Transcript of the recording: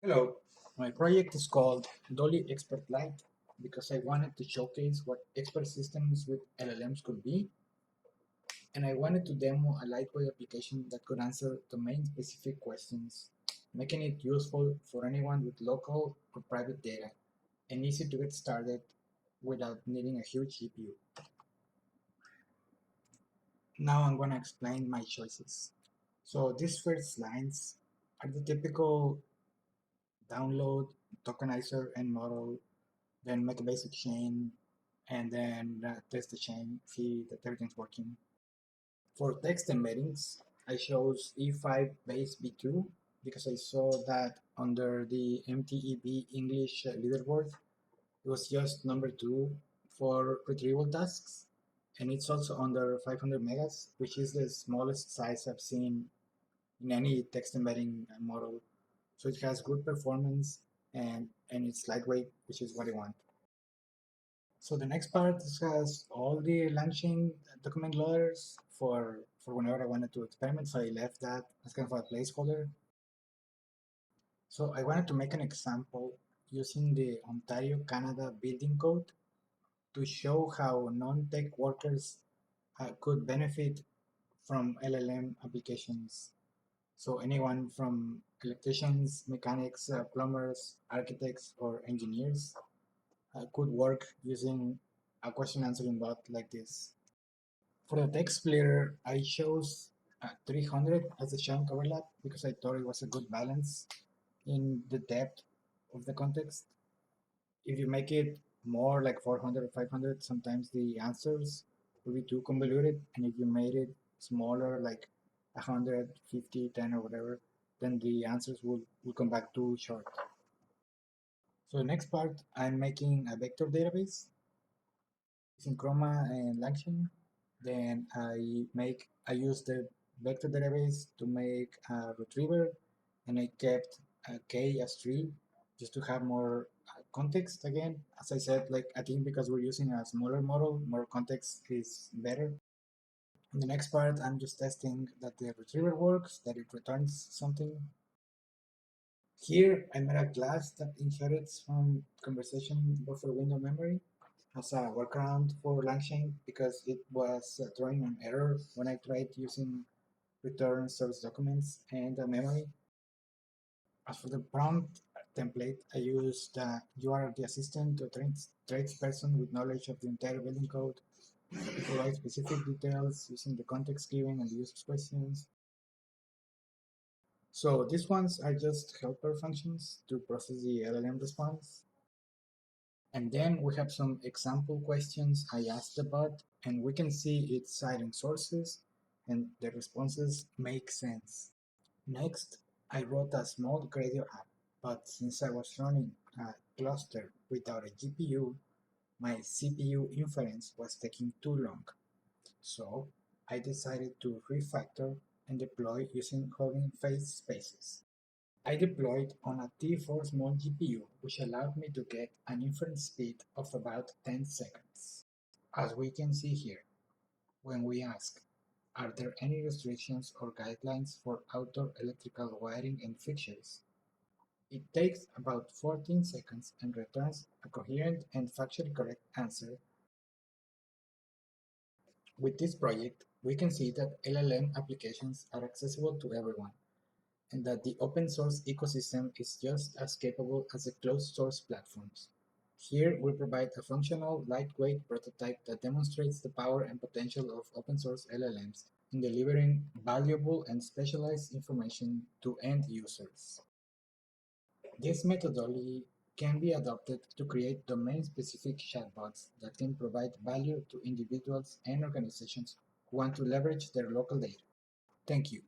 Hello, my project is called Dolly-Expert-Lite because I wanted to showcase what expert systems with LLMs could be, and I wanted to demo a lightweight application that could answer domain-specific questions, making it useful for anyone with local or private data and easy to get started without needing a huge GPU. Now I'm going to explain my choices. So these first lines are the typical download, tokenizer, and model, then make a basic chain, and then test the chain, see that everything's working. For text embeddings, I chose E5 base B2 because I saw that under the MTEB English leaderboard, it was just number 2 for retrieval tasks, and it's also under 500 megas, which is the smallest size I've seen in any text embedding model. So it has good performance and it's lightweight, which is what I want. So the next part has all the LangChain document loaders for whenever I wanted to experiment, so I left that as kind of a placeholder. So I wanted to make an example using the Ontario, Canada building code to show how non-tech workers could benefit from LLM applications. So anyone from electricians, mechanics, plumbers, architects, or engineers could work using a question answering bot like this. For the text splitter, I chose 300 as the chunk overlap because I thought it was a good balance in the depth of the context. If you make it more like 400 or 500, sometimes the answers will be too convoluted, and if you made it smaller, like 100, 50, 10 or whatever, then the answers will come back too short. So the next part, I'm making a vector database using Chroma and LangChain. Then I use the vector database to make a retriever, and I kept k as 3 just to have more context again. As I said, like I think because we're using a smaller model, more context is better. In the next part, I'm just testing that the retriever works, that it returns something. Here, I made a class that inherits from conversation buffer window memory as a workaround for LangChain because it was throwing an error when I tried using return source documents and memory. As for the prompt template, I used you are the assistant to a tradesperson with knowledge of the entire building code to provide specific details using the context given and the user's questions. So these ones are just helper functions to process the LLM response. And then we have some example questions I asked the bot, and we can see it's citing sources and the responses make sense. Next, I wrote a small Gradio app, but since I was running a cluster without a GPU, my CPU inference was taking too long. So I decided to refactor and deploy using Hugging Face spaces. I deployed on a T4 small GPU, which allowed me to get an inference speed of about 10 seconds. As we can see here, when we ask, are there any restrictions or guidelines for outdoor electrical wiring and fixtures? It takes about 14 seconds and returns a coherent and factually correct answer. With this project, we can see that LLM applications are accessible to everyone, and that the open source ecosystem is just as capable as the closed source platforms. Here we provide a functional, lightweight prototype that demonstrates the power and potential of open source LLMs in delivering valuable and specialized information to end users. This methodology can be adopted to create domain-specific chatbots that can provide value to individuals and organizations who want to leverage their local data. Thank you.